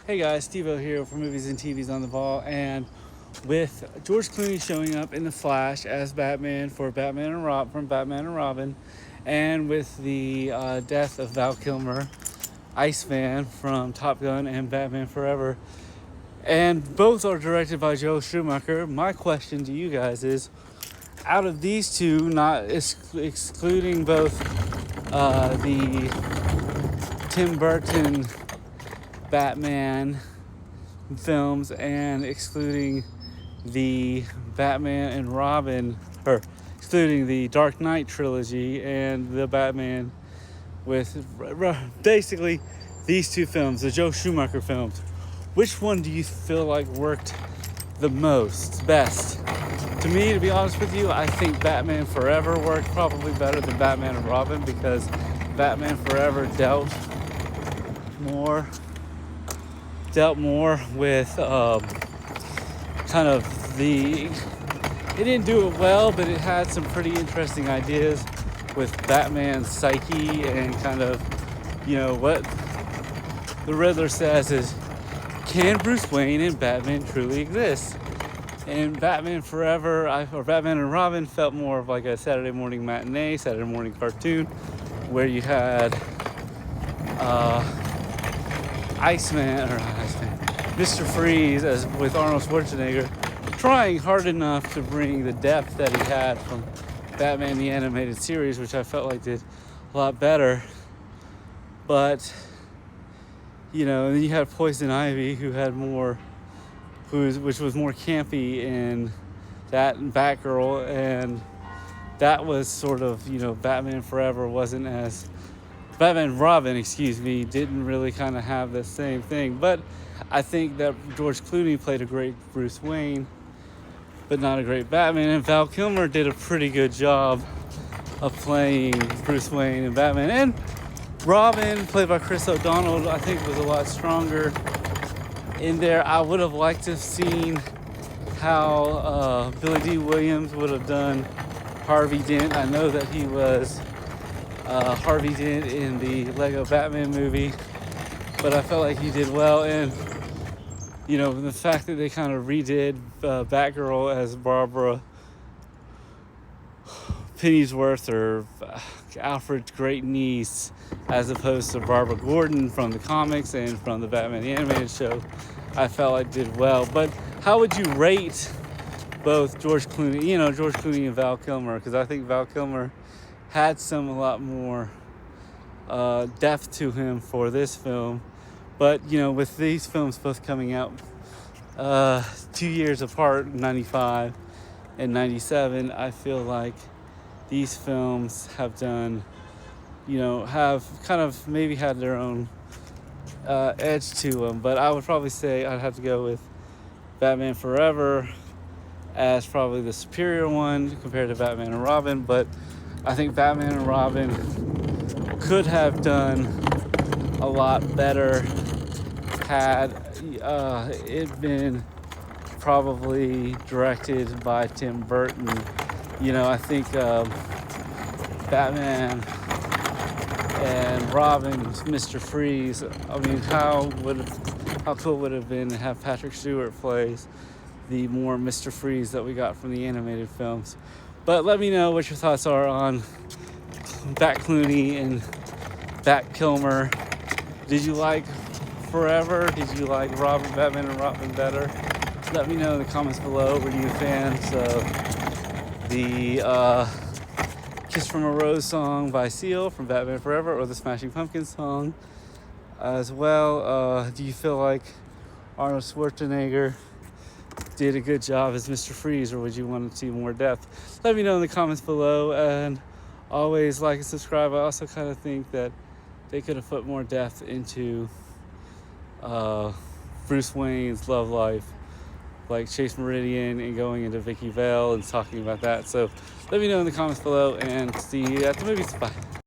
Hey guys, Steve-O here for Movies and TVs on the Ball, and with George Clooney showing up in The Flash as Batman for Batman and Robin, and with the death of Val Kilmer, Iceman from Top Gun and Batman Forever, and both are directed by Joe Schumacher. My question to you guys is, out of these two, not excluding both the Tim Burton Batman films and excluding the Batman and Robin, or excluding the Dark Knight trilogy and the Batman with basically these two films, the Joe Schumacher films, which one do you feel like worked the best? To me, to be honest with you, I think Batman Forever worked probably better than Batman and Robin, because Batman Forever dealt more with kind of it didn't do it well, but it had some pretty interesting ideas with Batman's psyche and kind of, what the Riddler says is, can Bruce Wayne and Batman truly exist? And Batman Forever, or Batman and Robin, felt more of like a Saturday morning matinee, Saturday morning cartoon, where you had Mr. Freeze with Arnold Schwarzenegger trying hard enough to bring the depth that he had from Batman the Animated Series, which I felt like did a lot better. But, and then you had Poison Ivy, who had more, which was more campy in that, and Batgirl, and that was sort of, Batman Forever wasn't as... Batman and Robin, didn't really kind of have the same thing. But I think that George Clooney played a great Bruce Wayne, but not a great Batman. And Val Kilmer did a pretty good job of playing Bruce Wayne and Batman. And Robin, played by Chris O'Donnell, I think was a lot stronger in there. I would have liked to have seen how Billy D. Williams would have done Harvey Dent. I know that he was Harvey Dent in the Lego Batman movie, but I felt like he did well. And the fact that they kind of redid Batgirl as Barbara Pennyworth, or Alfred's great niece, as opposed to Barbara Gordon from the comics and from the Batman the Animated Show, I felt like did well. But how would you rate both George Clooney and Val Kilmer? Because I think Val Kilmer had a lot more depth to him for this film. But, with these films both coming out 2 years apart, 95 and 97, I feel like these films have done, have kind of maybe had their own edge to them. But I would probably say I'd have to go with Batman Forever as probably the superior one compared to Batman and Robin. But I think Batman and Robin could have done a lot better had it been probably directed by Tim Burton. I think Batman and Robin's Mr. Freeze, how cool would it have been to have Patrick Stewart plays the more Mr. Freeze that we got from the animated films. But let me know what your thoughts are on Bat Clooney and Bat Kilmer. Did you like Forever? Did you like Batman and Robin better? Let me know in the comments below. Were you fans of the Kiss from a Rose song by Seal from Batman Forever, or the Smashing Pumpkins song as well? Do you feel like Arnold Schwarzenegger did a good job as Mr. Freeze, or would you want to see more depth? Let me know in the comments below, and always like and subscribe. I also kind of think that they could have put more depth into Bruce Wayne's love life, like Chase Meridian and going into Vicky Vale and talking about that. So let me know in the comments below, and see you at the movies. Bye.